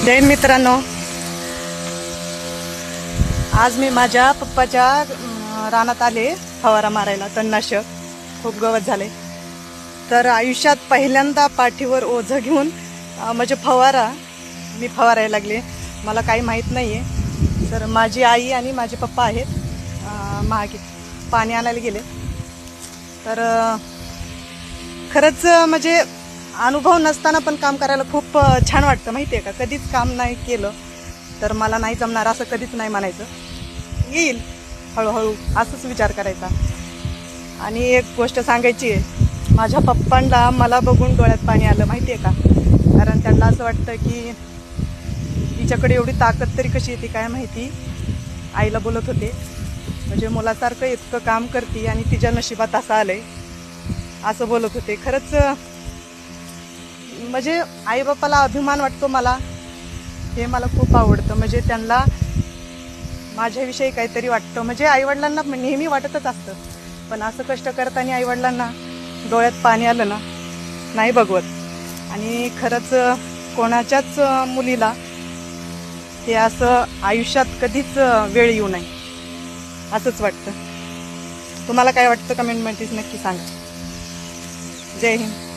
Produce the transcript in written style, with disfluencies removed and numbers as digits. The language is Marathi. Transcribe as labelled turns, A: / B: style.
A: जय हिंद मित्रांनो, आज मी माझ्या पप्पाच्या रानात आले फवारा मारायला. तणनाशक खूप गवत झाले, तर आयुष्यात पहिल्यांदा पाठीवर ओझं घेऊन म्हणजे मी फवारायला लागले. मला काही माहीत नाही आहे. तर माझी आई आणि माझे पप्पा आहेत महागी पाणी आणायला गेले. तर खरंच म्हणजे अनुभव नसताना पण काम करायला खूप छान वाटतं. माहिती आहे का, कधीच काम नाही केलं तर मला नाही जमणार असं कधीच नाही म्हणायचं. येईल हळूहळू असंच विचार करायचा. आणि एक गोष्ट सांगायची आहे, माझ्या पप्पांना मला बघून डोळ्यात पाणी आलं. माहिती आहे का, कारण त्यांना असं वाटतं की तिच्याकडे एवढी ताकद तरी कशी येते काय माहिती. आईला बोलत होते, म्हणजे मुलासारखं इतकं काम करते आणि तिच्या नशिबात असं आलंय असं बोलत होते. खरंच म्हणजे आईबापाला अभिमान वाटतो मला, हे मला खूप आवडतं. म्हणजे त्यांना माझ्याविषयी काहीतरी वाटतं. म्हणजे आईवडिलांना नेहमी वाटतच असतं, पण असं कष्ट करताना आईवडिलांना डोळ्यात पाणी आलं ना, नाही बघवत. आणि खरंच कोणाच्याच मुलीला हे असं आयुष्यात कधीच वेळ येऊ नये असंच वाटतं. तुम्हाला काय वाटतं कमेंटमध्ये नक्की सांगा. जय हिंद.